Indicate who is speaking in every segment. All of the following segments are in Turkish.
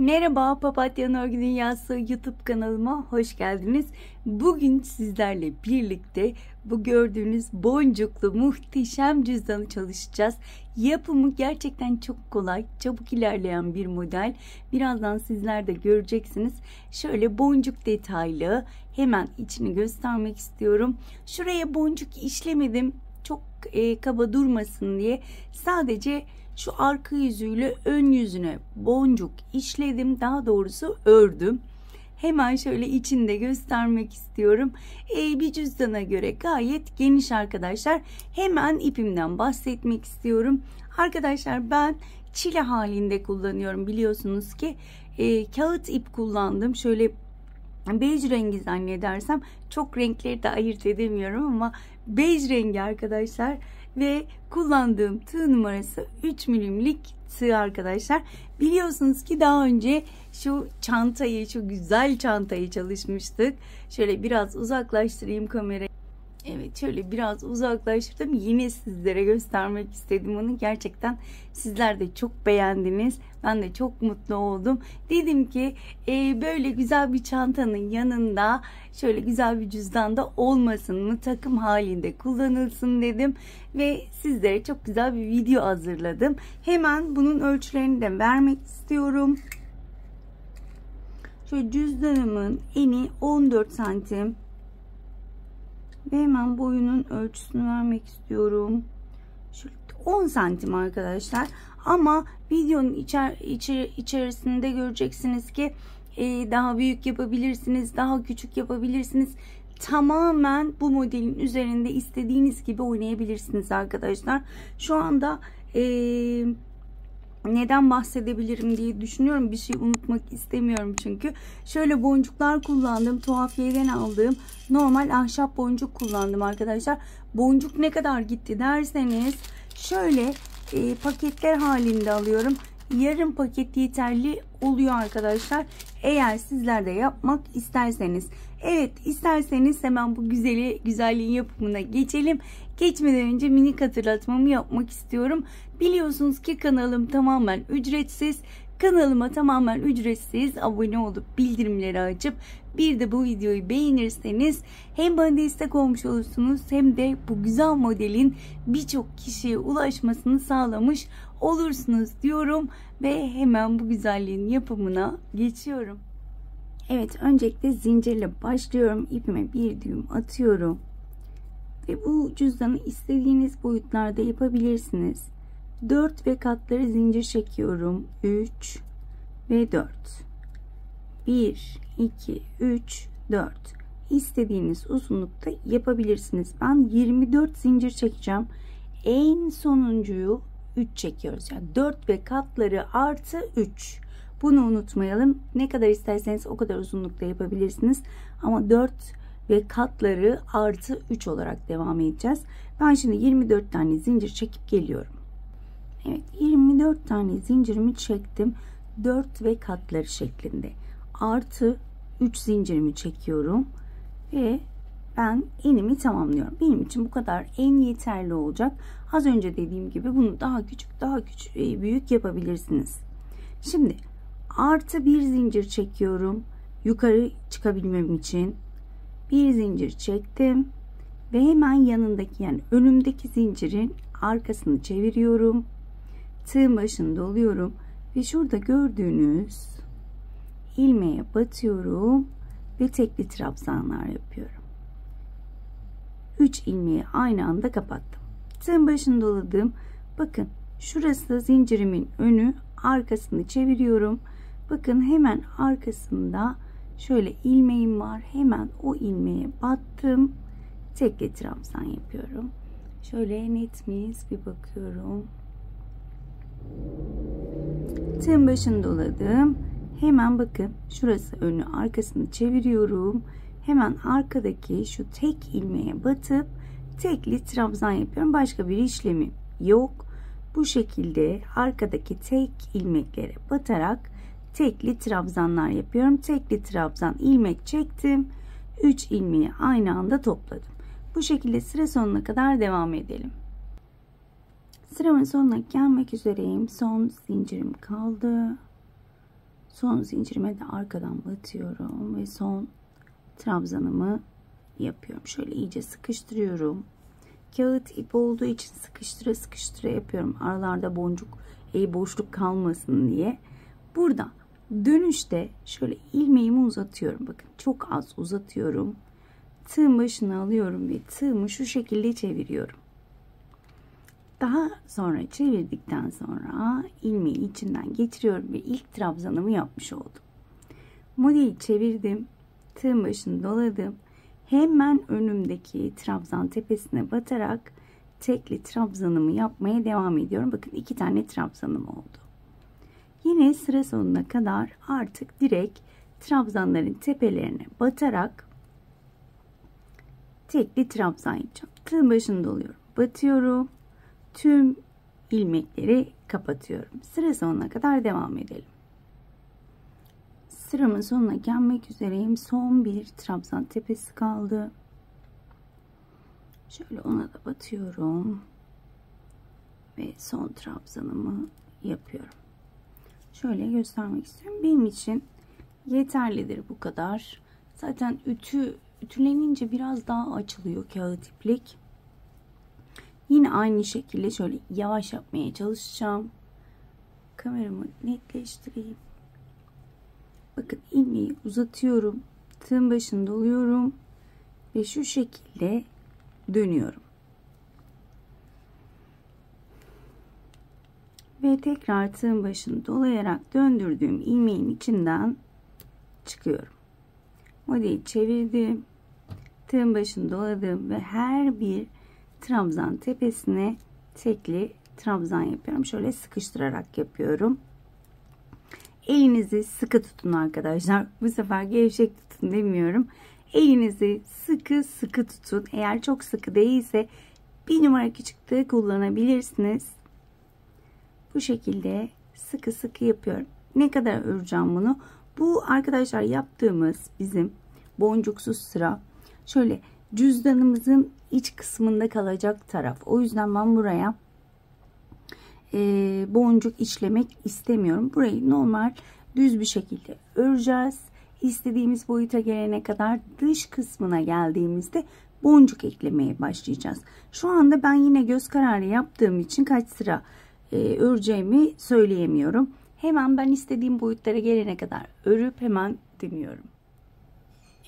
Speaker 1: Merhaba, Papatyanın Örgü Dünyası YouTube kanalıma hoş geldiniz. Bugün sizlerle birlikte bu gördüğünüz boncuklu muhteşem cüzdanı çalışacağız. Yapımı gerçekten çok kolay, çabuk ilerleyen bir model. Birazdan sizler de göreceksiniz. Şöyle boncuk detaylı, hemen içini göstermek istiyorum. Şuraya boncuk işlemedim, çok kaba durmasın diye. Sadece şu arka yüzüyle ön yüzüne boncuk işledim, daha doğrusu ördüm. Hemen şöyle içinde göstermek istiyorum. Bir cüzdana göre gayet geniş arkadaşlar. Hemen ipimden bahsetmek istiyorum. Arkadaşlar ben çile halinde kullanıyorum, biliyorsunuz ki kağıt ip kullandım. Şöyle bej rengi zannedersem, çok renkleri de ayırt edemiyorum ama bej rengi arkadaşlar. Ve kullandığım tığ numarası 3 milimlik tığ arkadaşlar. Biliyorsunuz ki daha önce şu çantayı, şu güzel çantayı çalışmıştık. Şöyle biraz uzaklaştırayım kamerayı. Evet, şöyle biraz uzaklaştırdım. Yine sizlere göstermek istedim onu. Gerçekten sizler de çok beğendiniz. Ben de çok mutlu oldum. Dedim ki böyle güzel bir çantanın yanında şöyle güzel bir cüzdan da olmasın mı? Takım halinde kullanılsın dedim. Ve sizlere çok güzel bir video hazırladım. Hemen bunun ölçülerini de vermek istiyorum. Şöyle cüzdanımın eni 14 santim. Ve hemen boyunun ölçüsünü vermek istiyorum. Şöyle 10 santim arkadaşlar. Ama videonun içerisinde göreceksiniz ki daha büyük yapabilirsiniz, daha küçük yapabilirsiniz. Tamamen bu modelin üzerinde istediğiniz gibi oynayabilirsiniz arkadaşlar. Şu anda neden bahsedebilirim diye düşünüyorum. Bir şey unutmak istemiyorum çünkü. Şöyle boncuklar kullandım. Tuhafiyeden aldığım normal ahşap boncuk kullandım arkadaşlar. Boncuk ne kadar gitti derseniz şöyle paketler halinde alıyorum. Yarım paket yeterli oluyor arkadaşlar. Eğer sizler de yapmak isterseniz. Evet, isterseniz hemen bu güzelliğin yapımına geçelim. Geçmeden önce minik hatırlatmamı yapmak istiyorum. Biliyorsunuz ki kanalım tamamen ücretsiz. Kanalıma tamamen ücretsiz abone olup bildirimleri açıp bir de bu videoyu beğenirseniz hem bana destek olmuş olursunuz hem de bu güzel modelin birçok kişiye ulaşmasını sağlamış olursunuz diyorum ve hemen bu güzelliğin yapımına geçiyorum. Evet, öncelikle zincirle başlıyorum. İpime bir düğüm atıyorum. Ve bu cüzdanı istediğiniz boyutlarda yapabilirsiniz. 4 ve katları zincir çekiyorum. 3 ve 4. 1, 2, 3, 4. İstediğiniz uzunlukta yapabilirsiniz. Ben 24 zincir çekeceğim. En sonuncuyu 3 çekiyoruz. Yani 4 ve katları artı 3. Bunu unutmayalım. Ne kadar isterseniz o kadar uzunlukta yapabilirsiniz. Ama 4 ve katları artı 3 olarak devam edeceğiz. Ben şimdi 24 tane zincir çekip geliyorum. Evet, 24 tane zincirimi çektim. 4 ve katları şeklinde. Artı 3 zincirimi çekiyorum. Ve ben enimi tamamlıyorum. Benim için bu kadar en yeterli olacak. Az önce dediğim gibi bunu daha küçük, büyük yapabilirsiniz. Şimdi artı bir zincir çekiyorum. Yukarı çıkabilmem için. Bir zincir çektim. Ve hemen yanındaki, yani önümdeki zincirin arkasını çeviriyorum. Tığın başını doluyorum. Ve şurada gördüğünüz ilmeğe batıyorum. Ve tekli trabzanlar yapıyorum. 3 ilmeği aynı anda kapattım. Tığın başını doladım. Bakın şurası zincirimin önü, arkasını çeviriyorum. Bakın hemen arkasında şöyle ilmeğim var. Hemen o ilmeğe battım. Tekli trabzan yapıyorum. Şöyle net miyiz bir bakıyorum. Tığın başını doladım. Hemen bakın şurası önü, arkasını çeviriyorum. Hemen arkadaki şu tek ilmeğe batıp tekli trabzan yapıyorum. Başka bir işlemim yok. Bu şekilde arkadaki tek ilmeklere batarak tekli trabzanlar yapıyorum. Tekli trabzan ilmek çektim. 3 ilmeği aynı anda topladım. Bu şekilde sıra sonuna kadar devam edelim. Sıramın sonuna gelmek üzereyim. Son zincirim kaldı. Son zincirime de arkadan batıyorum ve son trabzanımı yapıyorum. Şöyle iyice sıkıştırıyorum. Kağıt ip olduğu için sıkıştıra sıkıştıra yapıyorum. Aralarda boşluk kalmasın diye. Burada dönüşte şöyle ilmeğimi uzatıyorum. Bakın çok az uzatıyorum. Tığın başına alıyorum ve tığımı şu şekilde çeviriyorum. Daha sonra çevirdikten sonra ilmeği içinden geçiriyorum ve ilk trabzanımı yapmış oldum. Modeli çevirdim. Tığın başını doladım. Hemen önümdeki trabzan tepesine batarak tekli trabzanımı yapmaya devam ediyorum. Bakın 2 tane trabzanım oldu. Yine sıra sonuna kadar artık direkt trabzanların tepelerine batarak tekli trabzan yapacağım. Tığın başını doluyorum. Batıyorum. Tüm ilmekleri kapatıyorum. Sıra sonuna kadar devam edelim. Sıramın sonuna gelmek üzereyim. Son bir trabzan tepesi kaldı. Şöyle ona da batıyorum. Ve son trabzanımı yapıyorum. Şöyle göstermek istiyorum. Benim için yeterlidir bu kadar. Zaten ütülenince biraz daha açılıyor kağıt iplik. Yine aynı şekilde şöyle yavaş yapmaya çalışacağım. Kameramı netleştireyim. Bakın ilmeği uzatıyorum. Tığın başını doluyorum. Ve şu şekilde dönüyorum. Ve tekrar tığın başını dolayarak döndürdüğüm ilmeğin içinden çıkıyorum. Modeli çevirdim. Tığın başını doladım ve her bir trabzan tepesine tekli trabzan yapıyorum. Şöyle sıkıştırarak yapıyorum. Elinizi sıkı tutun arkadaşlar. Bu sefer gevşek tutun demiyorum. Elinizi sıkı sıkı tutun. Eğer çok sıkı değilse 1 numara küçük tığ kullanabilirsiniz. Bu şekilde sıkı sıkı yapıyorum. Ne kadar öreceğim bunu? Bu arkadaşlar yaptığımız bizim boncuksuz sıra. Şöyle cüzdanımızın iç kısmında kalacak taraf. O yüzden ben buraya boncuk işlemek istemiyorum. Burayı normal düz bir şekilde öreceğiz. İstediğimiz boyuta gelene kadar dış kısmına geldiğimizde boncuk eklemeye başlayacağız. Şu anda ben yine göz kararı yaptığım için kaç sıra öreceğimi söyleyemiyorum. Hemen ben istediğim boyutlara gelene kadar örüp hemen dönüyorum.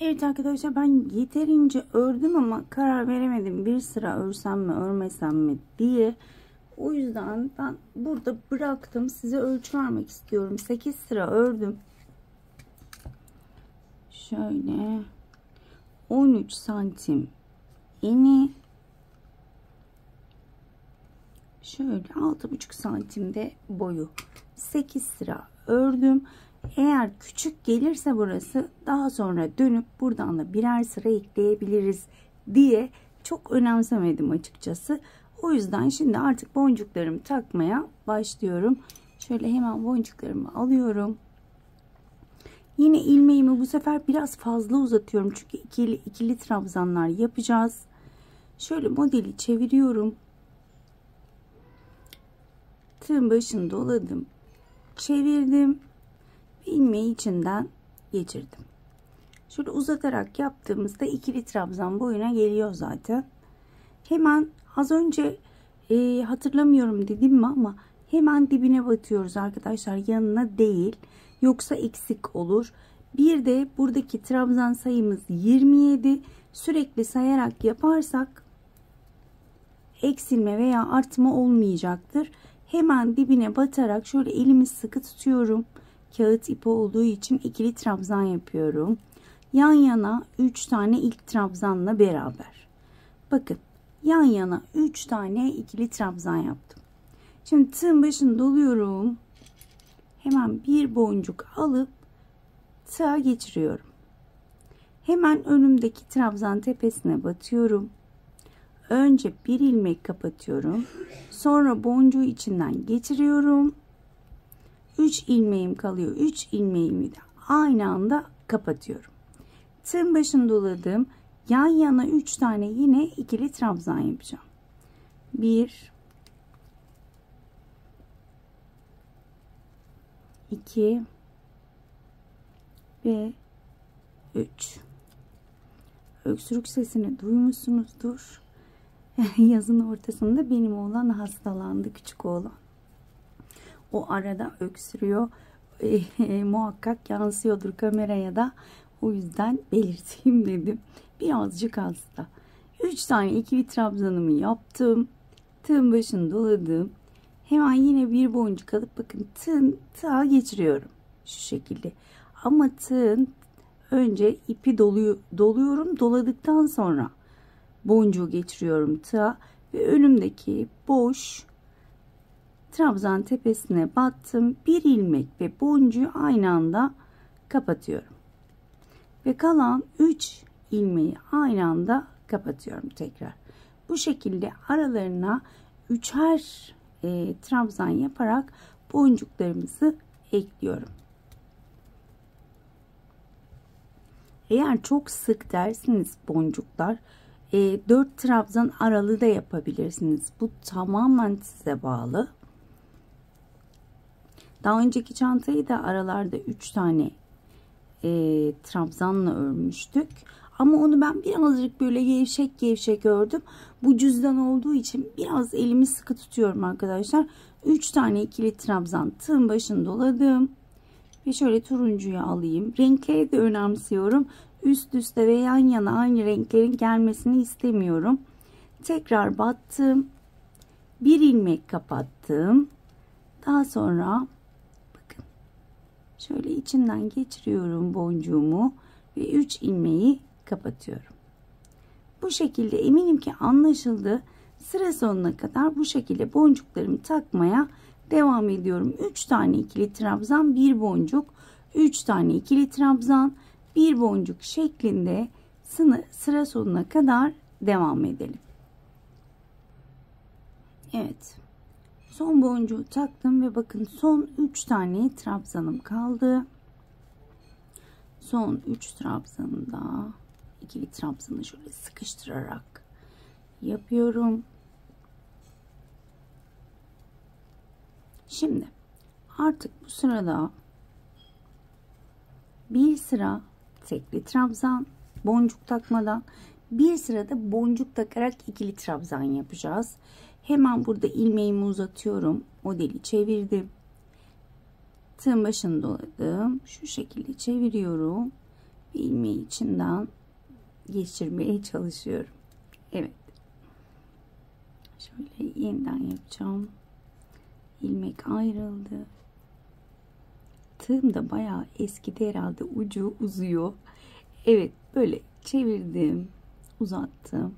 Speaker 1: Evet arkadaşlar, ben yeterince ördüm ama karar veremedim bir sıra örsem mi örmesem mi diye. O yüzden ben burada bıraktım. Size ölçü vermek istiyorum. 8 sıra ördüm. Şöyle 13 santim eni, şöyle 6,5 santimde boyu, 8 sıra ördüm. Eğer küçük gelirse burası, daha sonra dönüp buradan da birer sıra ekleyebiliriz diye çok önemsemedim açıkçası. O yüzden şimdi artık boncuklarımı takmaya başlıyorum. Şöyle hemen boncuklarımı alıyorum. Yine ilmeğimi bu sefer biraz fazla uzatıyorum. Çünkü ikili trabzanlar yapacağız. Şöyle modeli çeviriyorum. Tığın başını doladım. Çevirdim. İlmeği içinden geçirdim. Şöyle uzatarak yaptığımızda ikili trabzan boyuna geliyor zaten. Hemen az önce hatırlamıyorum dedim mi ama hemen dibine batıyoruz arkadaşlar, yanına değil, yoksa eksik olur. Bir de buradaki trabzan sayımız 27, sürekli sayarak yaparsak eksilme veya artma olmayacaktır. Hemen dibine batarak şöyle elimi sıkı tutuyorum. Kağıt ipi olduğu için ikili trabzan yapıyorum. Yan yana 3 tane ilk trabzanla beraber. Bakın, yan yana 3 tane ikili trabzan yaptım. Şimdi tığın başını doluyorum. Hemen bir boncuk alıp tığa geçiriyorum. Hemen önümdeki trabzan tepesine batıyorum. Önce bir ilmek kapatıyorum. Sonra boncuğu içinden geçiriyorum. 3 ilmeğim kalıyor. 3 ilmeğimi de aynı anda kapatıyorum. Tığın başını doladım. Yan yana 3 tane yine ikili trabzan yapacağım. 1 2 ve 3. Öksürük sesini duymuşsunuzdur. Yazın ortasında benim oğlan hastalandı, küçük oğlan. O arada öksürüyor. Muhakkak yansıyordur kameraya da. O yüzden belirteyim dedim. Birazcık hasta. 3 tane ikili trabzanımı yaptım. Tığın başını doladım. Hemen yine bir boncuk alıp bakın tığa geçiriyorum. Şu şekilde. Ama tığın önce ipi doluyorum. Doladıktan sonra boncuğu geçiriyorum tığa. Ve önümdeki boş trabzan tepesine battım. Bir ilmek ve boncuğu aynı anda kapatıyorum. Ve kalan 3 ilmeği aynı anda kapatıyorum tekrar. Bu şekilde aralarına 3'er trabzan yaparak boncuklarımızı ekliyorum. Eğer çok sık dersiniz boncuklar, 4 trabzan aralığı da yapabilirsiniz. Bu tamamen size bağlı. Daha önceki çantayı da aralarda 3 tane trabzanla örmüştük. Ama onu ben birazcık böyle gevşek ördüm. Bu cüzdan olduğu için biraz elimi sıkı tutuyorum arkadaşlar. 3 tane ikili trabzan tığın başını doladım. Ve şöyle turuncuyu alayım. Renkleri de önemsiyorum. Üst üste ve yan yana aynı renklerin gelmesini istemiyorum. Tekrar battım. Bir ilmek kapattım. Daha sonra bakın şöyle içinden geçiriyorum boncuğumu ve 3 ilmeği kapatıyorum. Bu şekilde eminim ki anlaşıldı. Sıra sonuna kadar bu şekilde boncuklarımı takmaya devam ediyorum. 3 tane ikili trabzan, bir boncuk, 3 tane ikili trabzan, bir boncuk şeklinde sıra sonuna kadar devam edelim. Evet. Son boncuğu taktım ve bakın son 3 tane trabzanım kaldı. Son 3 trabzanı da ikili trabzanı şöyle sıkıştırarak yapıyorum. Şimdi artık bu sırada bir sıra tekli trabzan boncuk takmadan, bir sırada boncuk takarak ikili trabzan yapacağız. Hemen burada ilmeğimi uzatıyorum. Modeli çevirdim. Tığın başını doladım. Şu şekilde çeviriyorum. İlmeği içinden geçirmeye çalışıyorum. Evet. Şöyle yeniden yapacağım. İlmek ayrıldı. Tığım da bayağı eskidi herhalde. Ucu uzuyor. Evet, böyle çevirdim. Uzattım.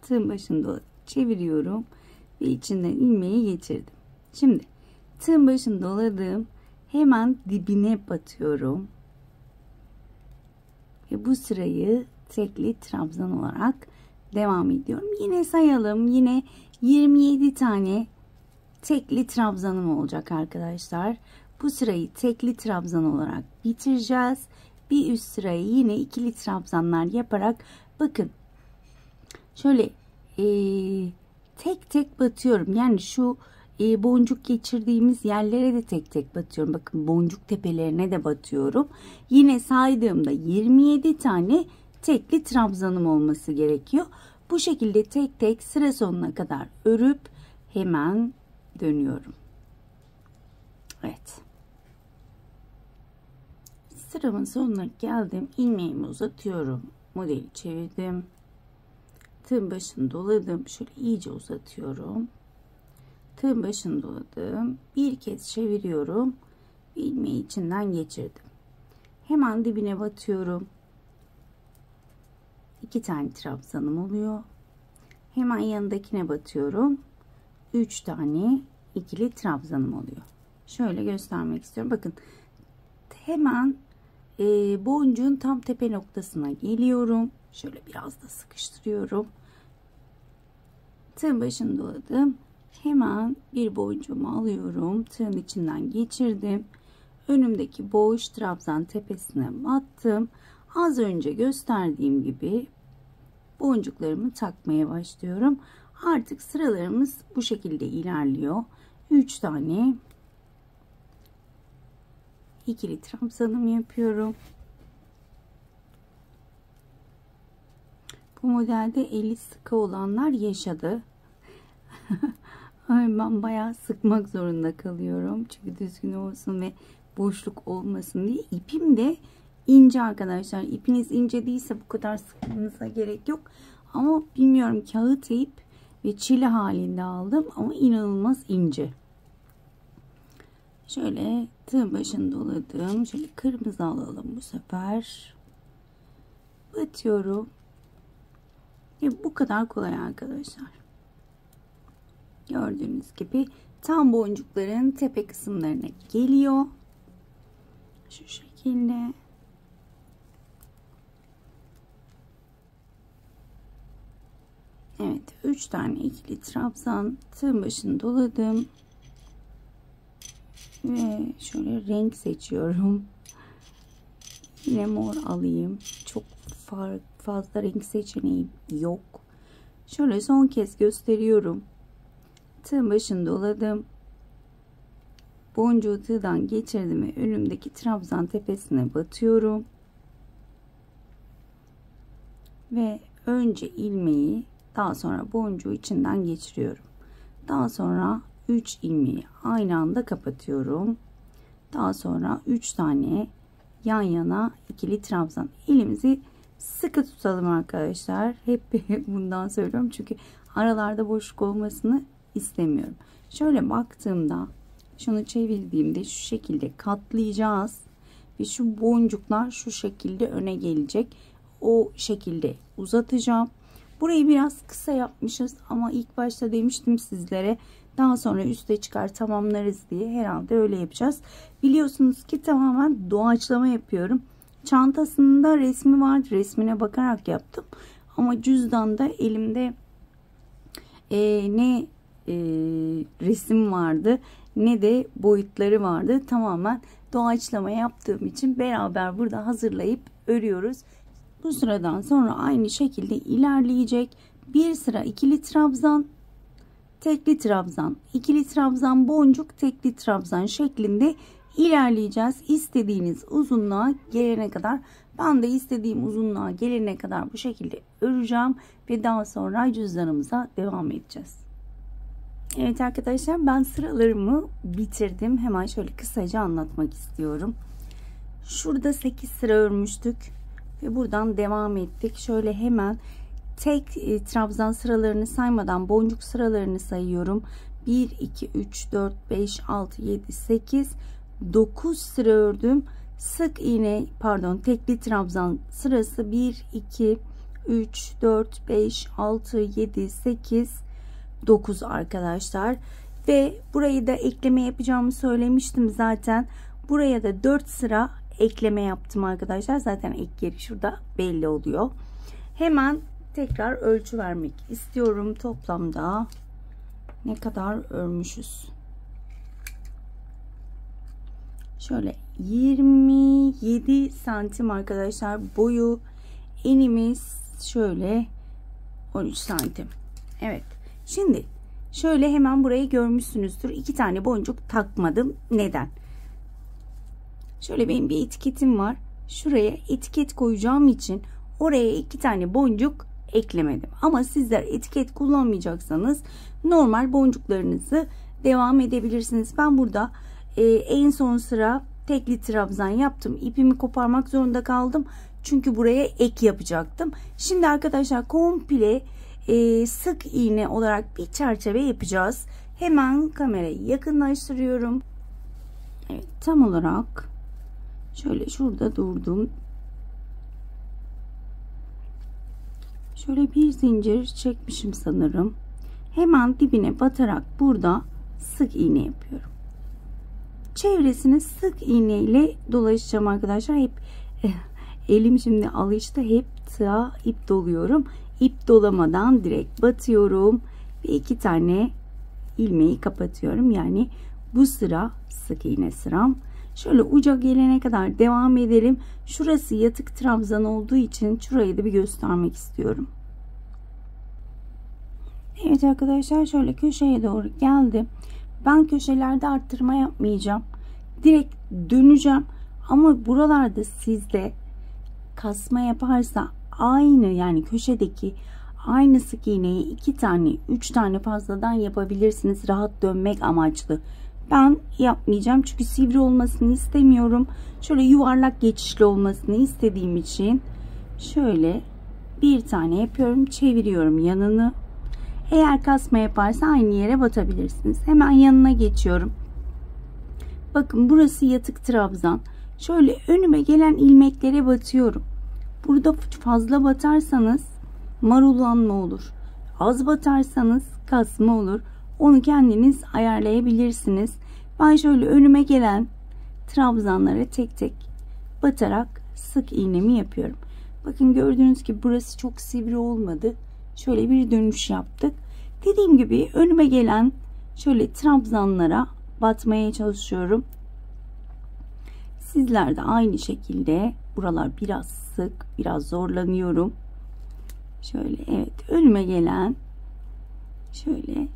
Speaker 1: Tığın başını çeviriyorum. Ve içinden ilmeği geçirdim. Şimdi tığın başını doladım. Hemen dibine batıyorum. Ve bu sırayı tekli trabzan olarak devam ediyorum. Yine sayalım. Yine 27 tane tekli trabzanım olacak arkadaşlar. Bu sırayı tekli trabzan olarak bitireceğiz. Bir üst sırayı yine ikili trabzanlar yaparak bakın şöyle tek tek batıyorum. Yani şu boncuk geçirdiğimiz yerlere de tek tek batıyorum. Bakın boncuk tepelerine de batıyorum. Yine saydığımda 27 tane tekli trabzanım olması gerekiyor. Bu şekilde tek tek sıra sonuna kadar örüp hemen dönüyorum. Evet. Sıramın sonuna geldim. İlmeğimi uzatıyorum. Modeli çevirdim. Tığın başını doladım. Şöyle iyice uzatıyorum. Tığın başını doladım. Bir kez çeviriyorum. İlmeği içinden geçirdim. Hemen dibine batıyorum. 2 tane trabzanım oluyor. Hemen yanındakine batıyorum. 3 tane ikili trabzanım oluyor. Şöyle göstermek istiyorum. Bakın hemen boncuğun tam tepe noktasına geliyorum. Şöyle biraz da sıkıştırıyorum. Tığın başını doladım. Hemen bir boncuğumu alıyorum. Tığın içinden geçirdim. Önümdeki boş trabzan tepesine battım. Az önce gösterdiğim gibi boncuklarımı takmaya başlıyorum. Artık sıralarımız bu şekilde ilerliyor. 3 tane ikili trabzanım yapıyorum. Bu modelde eli sıkı olanlar yaşadı. Ben bayağı sıkmak zorunda kalıyorum. Çünkü düzgün olsun ve boşluk olmasın diye. İpim de ince arkadaşlar. İpiniz ince değilse bu kadar sıkmanıza gerek yok. Ama bilmiyorum, kağıt ip ve çile halinde aldım ama inanılmaz ince. Şöyle tığ başını doladım. Şöyle kırmızı alalım bu sefer. Batıyorum. Bu kadar kolay arkadaşlar. Gördüğünüz gibi tam boncukların tepe kısımlarına geliyor. Şu şekilde. Evet, 3 tane ikili trabzan tığ başını doladım. Ve şöyle renk seçiyorum. Yine mor alayım. Çok fazla renk seçeneği yok. Şöyle son kez gösteriyorum. Tığ başını doladım. Boncuğu tığdan geçirdim ve önümdeki trabzan tepesine batıyorum. Ve önce ilmeği, daha sonra boncuğu içinden geçiriyorum. Daha sonra 3 ilmeği aynı anda kapatıyorum. Daha sonra 3 tane yan yana ikili trabzan. Elimizi sıkı tutalım arkadaşlar. Hep bundan söylüyorum çünkü aralarda boşluk olmasını istemiyorum. Şöyle baktığımda, şunu çevirdiğimde şu şekilde katlayacağız ve şu boncuklar şu şekilde öne gelecek. O şekilde uzatacağım. Burayı biraz kısa yapmışız ama ilk başta demiştim sizlere, daha sonra üste çıkar tamamlarız diye. Herhalde öyle yapacağız. Biliyorsunuz ki tamamen doğaçlama yapıyorum. Çantasında resmi vardı. Resmine bakarak yaptım. Ama cüzdanda elimde ne resim vardı ne de boyutları vardı. Tamamen doğaçlama yaptığım için beraber burada hazırlayıp örüyoruz. Bu sıradan sonra aynı şekilde ilerleyecek. Bir sıra ikili trabzan, tekli trabzan, ikili trabzan, boncuk, tekli trabzan şeklinde ilerleyeceğiz. İstediğiniz uzunluğa gelene kadar, ben de istediğim uzunluğa gelene kadar bu şekilde öreceğim ve daha sonra cüzdanımıza devam edeceğiz. Evet arkadaşlar, ben sıralarımı bitirdim. Hemen şöyle kısaca anlatmak istiyorum. Şurada 8 sıra örmüştük ve buradan devam ettik. Şöyle hemen tek trabzan sıralarını saymadan boncuk sıralarını sayıyorum. 1, 2, 3, 4, 5, 6, 7, 8, 9 sıra ördüm. Sık iğne, pardon, tekli trabzan sırası 1, 2, 3, 4, 5, 6, 7, 8, 9 arkadaşlar. Ve burayı da ekleme yapacağımı söylemiştim zaten. Buraya da 4 sıra ekleme yaptım arkadaşlar. Zaten ek yeri şurada belli oluyor. Hemen tekrar ölçü vermek istiyorum. Toplamda ne kadar örmüşüz? Şöyle 27 santim arkadaşlar boyu. Enimiz şöyle 13 santim. Evet. Şimdi şöyle hemen burayı görmüşsünüzdür. 2 tane boncuk takmadım. Neden? Şöyle benim bir etiketim var. Şuraya etiket koyacağım için oraya 2 tane boncuk eklemedim. Ama sizler etiket kullanmayacaksanız normal boncuklarınızı devam edebilirsiniz. Ben burada en son sıra tekli trabzan yaptım. İpimi koparmak zorunda kaldım. Çünkü buraya ek yapacaktım. Şimdi arkadaşlar komple sık iğne olarak bir çerçeve yapacağız. Hemen kamerayı yakınlaştırıyorum. Evet, tam olarak şöyle şurada durdum. Şöyle bir zincir çekmişim sanırım. Hemen dibine batarak burada sık iğne yapıyorum. Çevresini sık iğne ile dolaşacağım arkadaşlar. Hep elim şimdi alıştı. Hep tığa ip doluyorum. İp dolamadan direkt batıyorum ve 2 tane ilmeği kapatıyorum. Yani bu sıra sık iğne sıram. Şöyle uca gelene kadar devam edelim. Şurası yatık trabzan olduğu için şurayı da bir göstermek istiyorum. Evet arkadaşlar, şöyle köşeye doğru geldim. Ben köşelerde arttırma yapmayacağım. Direkt döneceğim. Ama buralarda sizde kasma yaparsa aynı, yani köşedeki aynı sık iğneyi 2 tane 3 tane fazladan yapabilirsiniz rahat dönmek amaçlı. Ben yapmayacağım çünkü sivri olmasını istemiyorum. Şöyle yuvarlak geçişli olmasını istediğim için şöyle bir tane yapıyorum, çeviriyorum yanını. Eğer kasma yaparsa aynı yere batabilirsiniz. Hemen yanına geçiyorum. Bakın burası yatık trabzan. Şöyle önüme gelen ilmeklere batıyorum. Burada fazla batarsanız marullanma olur. Az batarsanız kasma olur. Onu kendiniz ayarlayabilirsiniz. Ben şöyle önüme gelen trabzanlara tek tek batarak sık iğnemi yapıyorum. Bakın gördüğünüz gibi burası çok sivri olmadı. Şöyle bir dönüş yaptık. Dediğim gibi önüme gelen şöyle trabzanlara batmaya çalışıyorum. Sizler de aynı şekilde, buralar biraz sık, biraz zorlanıyorum. Şöyle evet, önüme gelen şöyle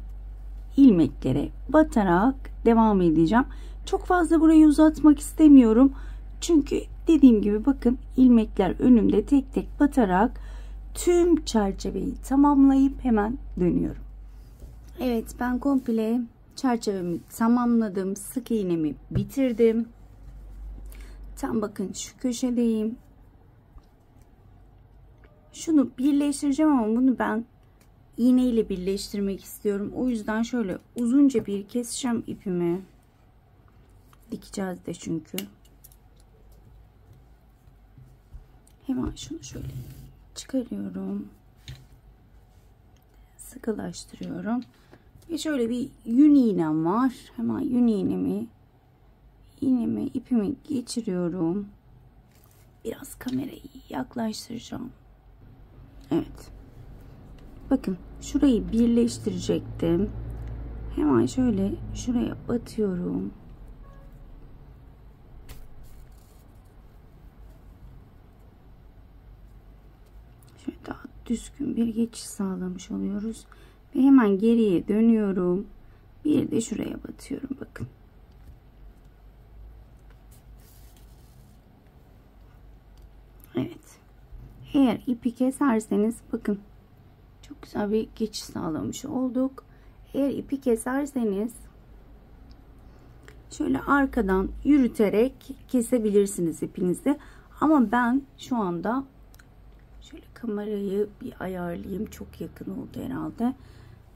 Speaker 1: ilmeklere batarak devam edeceğim. Çok fazla burayı uzatmak istemiyorum. Çünkü dediğim gibi bakın ilmekler önümde, tek tek batarak tüm çerçeveyi tamamlayıp hemen dönüyorum. Evet, ben komple çerçevemi tamamladım. Sık iğnemi bitirdim. Tam bakın şu köşedeyim. Şunu birleştireceğim ama bunu ben iğne ile birleştirmek istiyorum. O yüzden şöyle uzunca bir keseceğim ipimi. Dikeceğiz de çünkü. Hemen şunu şöyle çıkarıyorum. Sıkılaştırıyorum. Ve şöyle bir yün iğnem var. Hemen yün iğnemi ipimi geçiriyorum. Biraz kamerayı yaklaştıracağım. Evet. Bakın şurayı birleştirecektim. Hemen şöyle şuraya batıyorum. Şöyle daha düzgün bir geçiş sağlamış oluyoruz. Ve hemen geriye dönüyorum. Bir de şuraya batıyorum. Bakın. Evet. Eğer ipi keserseniz bakın çok güzel bir geçiş sağlamış olduk. Eğer ipi keserseniz şöyle arkadan yürüterek kesebilirsiniz ipinizi. Ama ben şu anda şöyle kamerayı bir ayarlayayım. Çok yakın oldu herhalde.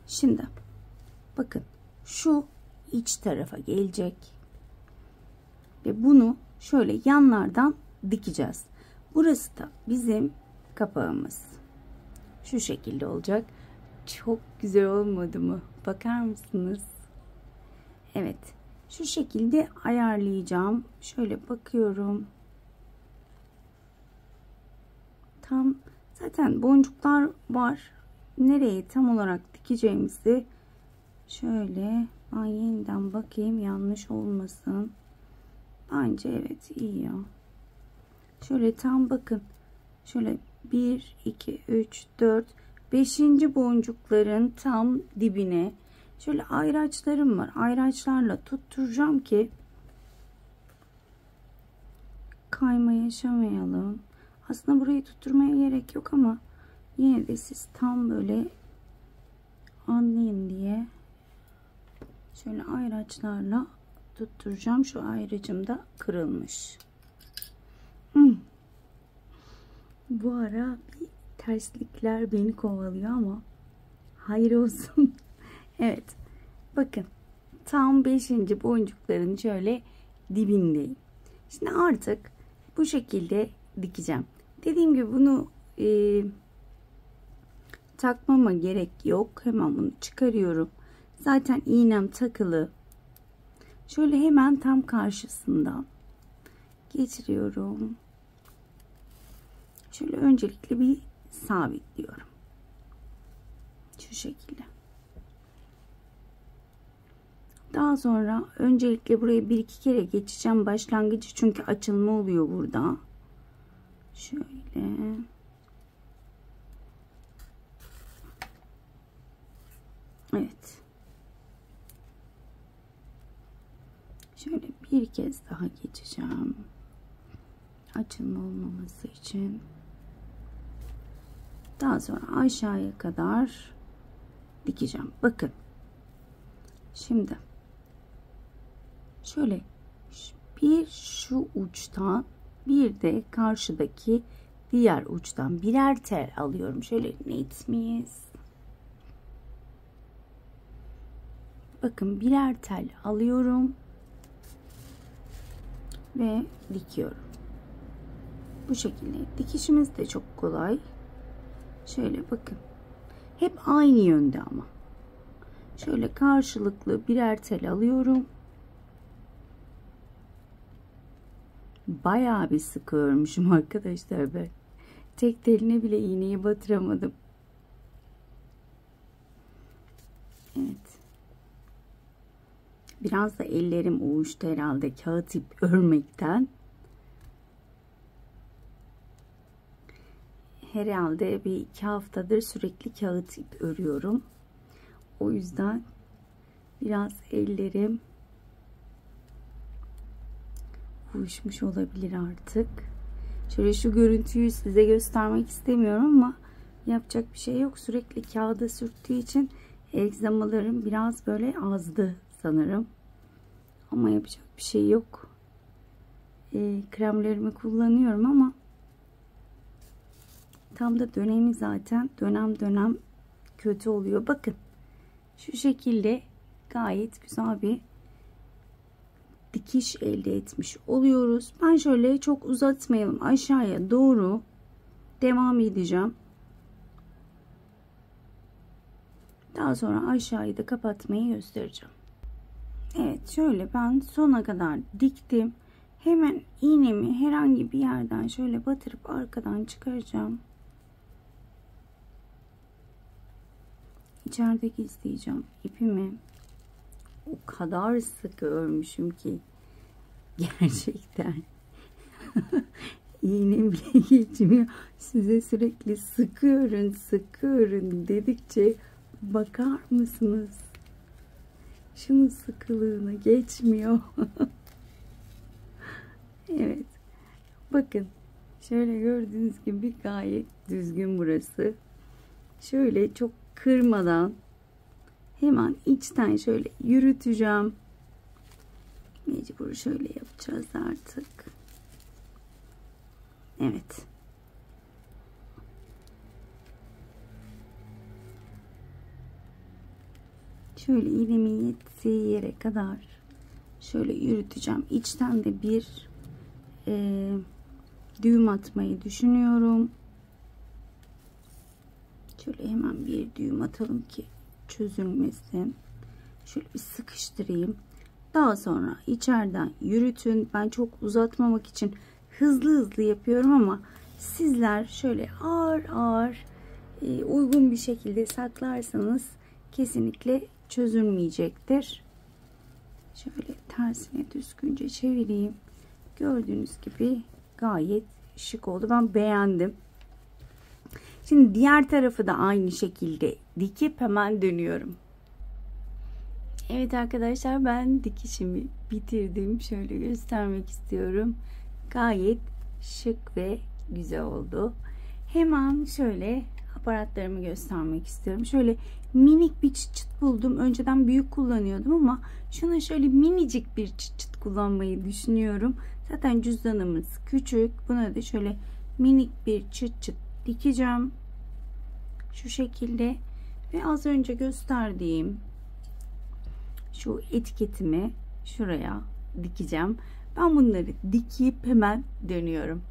Speaker 1: Şimdi bakın şu iç tarafa gelecek ve bunu şöyle yanlardan dikeceğiz. Burası da bizim kapağımız. Şu şekilde olacak. Çok güzel olmadı mı? Bakar mısınız? Evet. Şu şekilde ayarlayacağım. Şöyle bakıyorum. Tam zaten boncuklar var. Nereye tam olarak dikeceğimizi şöyle ben yeniden bakayım, yanlış olmasın. Bence evet, iyi ya. Şöyle tam bakın. Şöyle 1, 2, 3, 4, 5. boncukların tam dibine şöyle ayraçlarım var. Ayraçlarla tutturacağım ki kayma yaşamayalım. Aslında burayı tutturmaya gerek yok ama yine de siz tam böyle anlayın diye şöyle ayraçlarla tutturacağım. Şu ayracım da kırılmış. Bu ara bir terslikler beni kovalıyor ama hayır olsun. Evet. Bakın. Tam 5. boncukların şöyle dibindeyim. Şimdi artık bu şekilde dikeceğim. Dediğim gibi bunu takmama gerek yok. Hemen bunu çıkarıyorum. Zaten iğnem takılı. Şöyle hemen tam karşısından geçiriyorum. Şöyle öncelikle bir sabitliyorum. Şu şekilde. Daha sonra öncelikle buraya 1-2 kere geçeceğim başlangıcı, çünkü açılma oluyor burada. Şöyle. Evet. Şöyle bir kez daha geçeceğim. Açılma olmaması için. Daha sonra aşağıya kadar dikeceğim. Bakın. Şimdi şöyle bir şu uçtan bir de karşıdaki diğer uçtan birer tel alıyorum. Şöyle net miyiz? Bakın birer tel alıyorum ve dikiyorum. Bu şekilde dikişimiz de çok kolay. Şöyle bakın. Hep aynı yönde ama. Şöyle karşılıklı birer tel alıyorum. Bayağı bir sıkı örmüşüm arkadaşlar ben. Tek teline bile iğneyi batıramadım. Evet. Biraz da ellerim uyuştu herhalde kağıt ip örmekten. Herhalde bir 2 haftadır sürekli kağıt ip örüyorum. O yüzden biraz ellerim uyuşmuş olabilir artık. Şöyle şu görüntüyü size göstermek istemiyorum ama yapacak bir şey yok. Sürekli kağıda sürttüğü için egzamalarım biraz böyle azdı sanırım. Ama yapacak bir şey yok. Kremlerimi kullanıyorum ama tam da dönemi zaten dönem dönem kötü oluyor. Bakın şu şekilde gayet güzel bir dikiş elde etmiş oluyoruz. Ben şöyle çok uzatmayalım, aşağıya doğru devam edeceğim. Daha sonra aşağıyı da kapatmayı göstereceğim. Evet, şöyle ben sona kadar diktim. Hemen iğnemi herhangi bir yerden şöyle batırıp arkadan çıkaracağım. İçeride gizleyeceğim ipimi. O kadar sıkı örmüşüm ki gerçekten iğnem bile geçmiyor. Size sürekli sıkı örün dedikçe bakar mısınız? Şunun sıkılığına geçmiyor. Evet. Bakın. Şöyle gördüğünüz gibi gayet düzgün burası. Şöyle çok kırmadan hemen içten şöyle yürüteceğim. Mecbur şöyle yapacağız artık. Evet. Şöyle iğnemin yettiği yere kadar şöyle yürüteceğim. İçten de bir düğüm atmayı düşünüyorum. Şöyle hemen bir düğüm atalım ki çözülmesin. Şöyle bir sıkıştırayım. Daha sonra içeriden yürütün. Ben çok uzatmamak için hızlı yapıyorum ama sizler şöyle ağır ağır uygun bir şekilde saklarsanız kesinlikle çözülmeyecektir. Şöyle tersine düzgünce çevireyim. Gördüğünüz gibi gayet şık oldu. Ben beğendim. Şimdi diğer tarafı da aynı şekilde dikip hemen dönüyorum. Evet arkadaşlar, ben dikişimi bitirdim. Şöyle göstermek istiyorum. Gayet şık ve güzel oldu. Hemen şöyle aparatlarımı göstermek istiyorum. Şöyle minik bir çıt çıt buldum. Önceden büyük kullanıyordum ama şuna şöyle minicik bir çıt çıt kullanmayı düşünüyorum. Zaten cüzdanımız küçük. Buna da şöyle minik bir çıt çıt dikeceğim. Şu şekilde ve az önce gösterdiğim şu etiketimi şuraya dikeceğim. Ben bunları dikip hemen dönüyorum.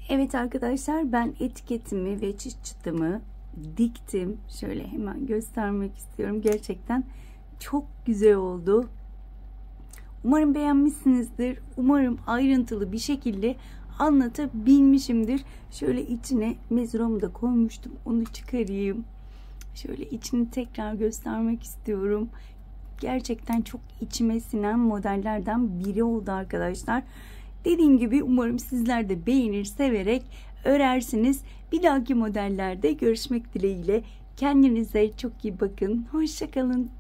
Speaker 1: Evet arkadaşlar, ben etiketimi ve çıt çıtımı diktim. Şöyle hemen göstermek istiyorum. Gerçekten çok güzel oldu. Umarım beğenmişsinizdir. Umarım ayrıntılı bir şekilde anlatabilmişimdir. Şöyle içine mezurumu da koymuştum. Onu çıkarayım. Şöyle içini tekrar göstermek istiyorum. Gerçekten çok içime sinen modellerden biri oldu arkadaşlar. Dediğim gibi umarım sizler de beğenir, severek örersiniz. Bir dahaki modellerde görüşmek dileğiyle. Kendinize çok iyi bakın. Hoşça kalın.